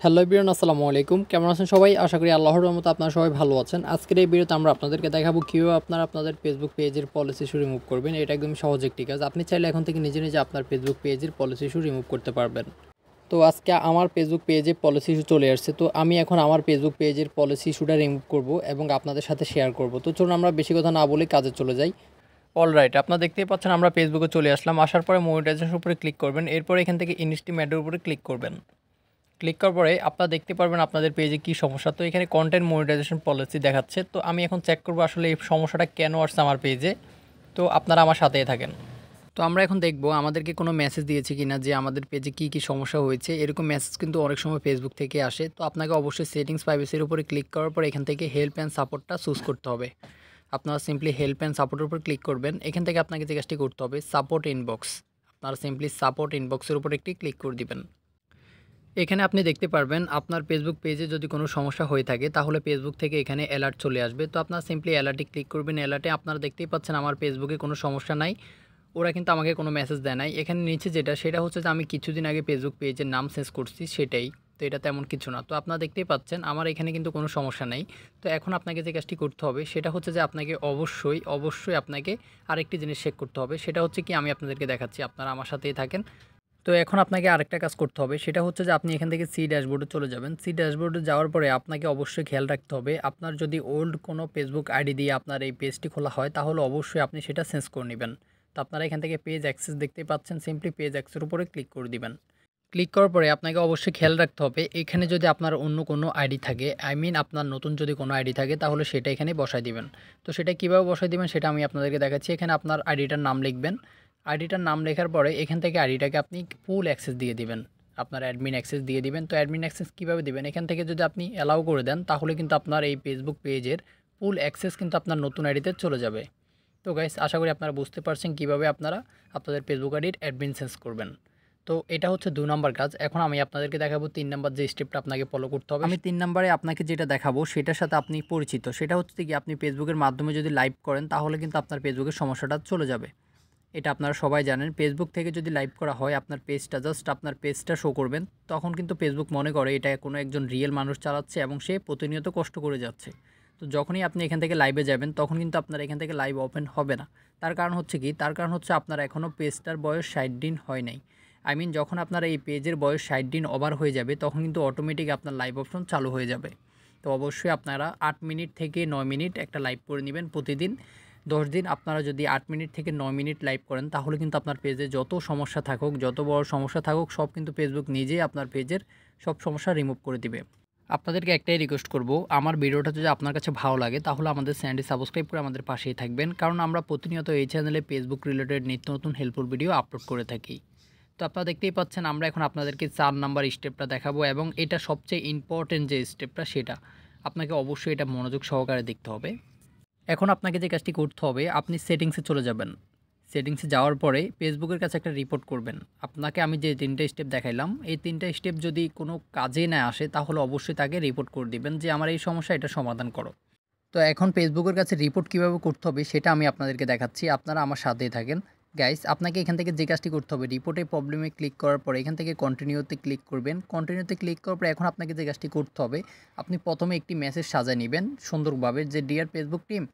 Hello everyone, আসসালামু আলাইকুম। কেমন আছেন সবাই? আশা করি আল্লাহর রহমতে আপনারা সবাই ভালো আছেন। আজকের এই ভিডিওতে আমরা আপনাদেরকে দেখাবো কীভাবে আপনারা আপনাদের ফেসবুক পেজের পলিসি ইস্যু রিমুভ করবেন। এটা একদম সহজ একটি কাজ। আপনি চাইলে এখন থেকে নিজে নিজে আপনার ফেসবুক পেজের পলিসি ইস্যু রিমুভ করতে পারবেন। তো আজকে আমার ফেসবুক পেজে পলিসি ইস্যু চলে আসছে। তো আমি এখন আমার ফেসবুক পেজের পলিসি ইস্যুটা রিমুভ করব এবং আপনাদের সাথে শেয়ার করব। তো চলুন আমরা বেশি কথা না বলে কাজে চলে যাই। অলরাইট, আপনারা দেখতেই পাচ্ছেন আমরা ফেসবুকে চলে আসলাম। আসার পরে মনিটাইজেশনের উপরে ক্লিক করবেন। এরপর এখান থেকে ইনস্টিম অ্যাডের উপরে ক্লিক করবেন। ক্লিক করার পরে আপনারা দেখতে পারবেন আপনাদের পেজে কী সমস্যা। তো এখানে কন্টেন্ট মনিটাইজেশন পলিসি দেখাচ্ছে। তো আমি এখন চেক করব আসলে এই সমস্যাটা কেন আসছে আমার পেজে। তো আপনারা আমার সাথেই থাকেন। তো আমরা এখন দেখব আমাদেরকে কোনো মেসেজ দিয়েছে কিনা যে আমাদের পেজে কী কী সমস্যা হয়েছে। এরকম মেসেজ কিন্তু অনেক সময় ফেসবুক থেকে আসে। তো আপনাকে অবশ্যই সেটিংস প্রাইভেসির উপরে ক্লিক করার পর এখান থেকে হেল্প অ্যান্ড সাপোর্টটা চুজ করতে হবে। আপনারা সিম্পলি হেল্প অ্যান্ড সাপোর্টের উপর ক্লিক করবেন। এখান থেকে আপনাকে যে কাজটি করতে হবে সাপোর্ট ইনবক্স। আপনারা সিম্পলি সাপোর্ট ইনবক্সের উপর একটি ক্লিক করে দিবেন। এখানে আপনি দেখতে পারবেন আপনার ফেসবুক পেজে যদি কোনো সমস্যা হয়ে থাকে তাহলে ফেসবুক থেকে এখানে অ্যালার্ট চলে আসবে। তো আপনার সিম্পলি অ্যালার্টে ক্লিক করবেন। অ্যালার্টে আপনারা দেখতেই পাচ্ছেন আমার ফেসবুকে কোনো সমস্যা নাই। ওরা কিন্তু আমাকে কোনো মেসেজ দেয় নাই। এখানে নিচে সেটা হচ্ছে যে আমি কিছুদিন আগে ফেসবুক পেজের নাম চেঞ্জ করছি সেটাই। তো এটা তেমন কিছু না। তো আপনারা দেখতেই পাচ্ছেন আমার এখানে কিন্তু কোনো সমস্যা নেই। তো এখন আপনাকে যে কাজটি করতে হবে সেটা হচ্ছে যে আপনাকে অবশ্যই আপনাকে আরেকটি জিনিস চেক করতে হবে। সেটা হচ্ছে কি আমি আপনাদেরকে দেখাচ্ছি, আপনারা আমার সাথেই থাকেন। তো এখন আপনাকে আরেকটা কাজ করতে হবে। সেটা হচ্ছে যে আপনি এখান থেকে সি ড্যাশবোর্ডে চলে যাবেন। সি ড্যাশবোর্ডে যাওয়ার পরে আপনাকে অবশ্যই খেয়াল রাখতে হবে আপনার যদি ওল্ড কোনো ফেসবুক আইডি দিয়ে আপনার এই পেজটি খোলা হয় তাহলে অবশ্যই আপনি সেটা চেঞ্জ করে নেবেন। তো আপনারা এখান থেকে পেজ অ্যাক্সেস দেখতেই পাচ্ছেন, সিম্পলি পেজ অ্যাক্সেসের উপরে ক্লিক করে দিবেন। ক্লিক করার পরে আপনাকে অবশ্যই খেয়াল রাখতে হবে এখানে যদি আপনার অন্য কোনো আইডি থাকে, আপনার নতুন যদি কোনো আইডি থাকে তাহলে সেটা এখানে বসায় দিবেন। তো সেটা কীভাবে বসায় দিবেন সেটা আমি আপনাদেরকে দেখাচ্ছি। এখানে আপনার আইডিটার নাম লিখবেন। আইডিটার নাম লেখার পরে এখান থেকে আইডিটাকে আপনি ফুল অ্যাক্সেস দিয়ে দিবেন। আপনার অ্যাডমিন অ্যাক্সেস দিয়ে দিবেন। তো অ্যাডমিন অ্যাক্সেস কীভাবে দিবেন, এখান থেকে যদি আপনি অ্যালাউ করে দেন তাহলে কিন্তু আপনার এই ফেসবুক পেজের ফুল অ্যাক্সেস কিন্তু আপনার নতুন আইডিতে চলে যাবে। তো গাইস, আশা করি আপনারা বুঝতে পারছেন কীভাবে আপনারা আপনাদের ফেসবুক আইডির অ্যাডমিন চেঞ্জ করবেন। তো এটা হচ্ছে ২ নম্বর কাজ। এখন আমি আপনাদেরকে দেখাবো ৩ নম্বর যে স্টেপটা আপনাকে ফলো করতে হবে। আমি ৩ নম্বরে আপনাকে যেটা দেখাবো সেটার সাথে আপনি পরিচিত। সেটা হচ্ছে কি আপনি ফেসবুকের মাধ্যমে যদি লাইভ করেন তাহলে কিন্তু আপনার ফেসবুকের সমস্যাটা চলে যাবে। এটা আপনারা সবাই জানেন। ফেসবুক থেকে যদি লাইভ করা হয় আপনার পেজটা জাস্ট আপনার পেজটা শো করবেন। তখন কিন্তু ফেসবুক মনে করে এটা কোনো একজন রিয়েল মানুষ চালাচ্ছে এবং সে প্রতিনিয়ত কষ্ট করে যাচ্ছে। তো যখনই আপনি এখান থেকে লাইভে যাবেন তখন কিন্তু আপনার এখান থেকে লাইভ ওপেন হবে না। তার কারণ হচ্ছে কি? তার কারণ হচ্ছে আপনার এখনও পেজটার বয়স ৬০ দিন হয় নাই। যখন আপনার এই পেজের বয়স ৬০ দিন ওভার হয়ে যাবে তখন কিন্তু অটোমেটিক আপনার লাইভ অপশন চালু হয়ে যাবে। তো অবশ্যই আপনারা ৮ মিনিট থেকে ৯ মিনিট একটা লাইভ করে নেবেন প্রতিদিন। ১০ দিন আপনারা যদি ৮ মিনিট থেকে ৯ মিনিট লাইভ করেন তাহলে কিন্তু আপনার পেজে যত সমস্যা থাকুক, যত বড় সমস্যা থাকুক সব কিন্তু ফেসবুক নিজেই আপনার পেজের সব সমস্যা রিমুভ করে দিবে। আপনাদেরকে একটাই রিকোয়েস্ট করব, আমার ভিডিওটা যদি আপনার কাছে ভালো লাগে তাহলে আমাদের চ্যানেলটি সাবস্ক্রাইব করে আমাদের পাশেই থাকবেন। কারণ আমরা প্রতিনিয়ত এই চ্যানেলে ফেসবুক রিলেটেড নিত্য নতুন হেল্পফুল ভিডিও আপলোড করে থাকি। তো আপনারা দেখতেই পাচ্ছেন আমরা এখন আপনাদেরকে ৪ নাম্বার স্টেপটা দেখাবো এবং এটা সবচেয়ে ইম্পর্টেন্ট যে স্টেপটা সেটা আপনাকে অবশ্যই এটা মনোযোগ সহকারে দেখতে হবে। এখন আপনাকে যে কাজটি করতে হবে আপনি সেটিংসে চলে যাবেন। সেটিংসে যাওয়ার পরে ফেসবুকের কাছে একটা রিপোর্ট করবেন। আপনাকে আমি যে ৩টা স্টেপ দেখাইলাম এই ৩টা স্টেপ যদি কোনো কাজে না আসে তাহলে অবশ্যই তাকে রিপোর্ট করে দিবেন যে আমার এই সমস্যা, এটা সমাধান করো। তো এখন ফেসবুকের কাছে রিপোর্ট কীভাবে করতে হবে সেটা আমি আপনাদেরকে দেখাচ্ছি, আপনারা আমার সাথেই থাকেন। গাইস, আপনাকে এখান থেকে যে কাজটি করতে হবে রিপোর্টে প্রবলেমে ক্লিক করার পরে এখান থেকে কন্টিনিউতে ক্লিক করবেন। কন্টিনিউতে ক্লিক করার পরে এখন আপনাকে যে কাজটি করতে হবে আপনি প্রথমে একটি মেসেজ সাজায় নেবেন সুন্দরভাবে যে ডিয়ার ফেসবুক টিম,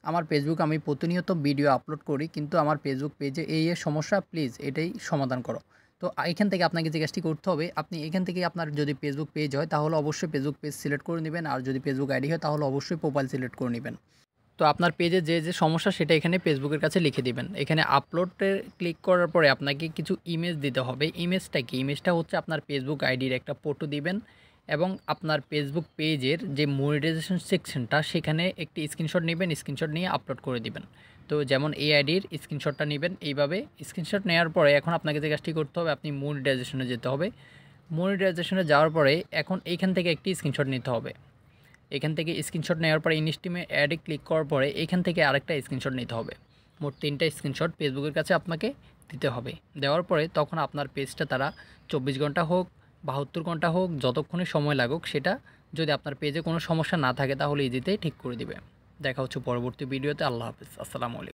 আমার ফেসবুক আমি প্রতিনিয়ত ভিডিও আপলোড করি কিন্তু আমার ফেসবুক পেজে এই সমস্যা, প্লিজ এটাই সমাধান করো। তো এখান থেকে আপনাকে যে কাজটি করতে হবে আপনি এখান থেকে আপনার যদি ফেসবুক পেজ হয় তাহলে অবশ্যই ফেসবুক পেজ সিলেক্ট করে নেবেন, আর যদি ফেসবুক আইডি হয় তাহলে অবশ্যই প্রোফাইল সিলেক্ট করে নেবেন। তো আপনার পেজে যে সমস্যা সেটা এখানে ফেসবুকের কাছে লিখে দিবেন। এখানে আপলোডে ক্লিক করার পরে আপনাকে কিছু ইমেজ দিতে হবে। ইমেজটা কি? ইমেজটা হচ্ছে আপনার ফেসবুক আইডির একটা ফটো দিবেন এবং আপনার ফেসবুক পেজের যে মনিটাইজেশন সেকশনটা সেখানে একটি স্ক্রিনশট নেবেন, স্ক্রিনশট নিয়ে আপলোড করে দিবেন। তো যেমন এই আইডির স্ক্রিনশটটা নেবেন, এইভাবে স্ক্রিনশট নেওয়ার পরে এখন আপনাকে যে কাজটি করতে হবে আপনি মনিটাইজেশনে যেতে হবে। মনিটাইজেশনে যাওয়ার পরে এখন এইখান থেকে একটি স্ক্রিনশট নিতে হবে। এখান থেকে স্ক্রিনশট নেওয়ার পরে ইনস্টিমে অ্যাডে ক্লিক করার পরে এখান থেকে আরেকটা স্ক্রিনশট নিতে হবে। মোট 3টা স্ক্রিনশট ফেসবুকের কাছে আপনাকে দিতে হবে। দেওয়ার পরে তখন আপনার পেজটা তারা ২৪ ঘন্টা হোক ৭২ ঘন্টা হোক যতক্ষণে সময় লাগুক সেটা যদি আপনার পেজে কোনো সমস্যা না থাকে তাহলে ইজিতেই ঠিক করে দিবে। দেখা হচ্ছে পরবর্তী ভিডিওতে। আল্লাহ হাফেজ, আসসালামু আলাইকুম।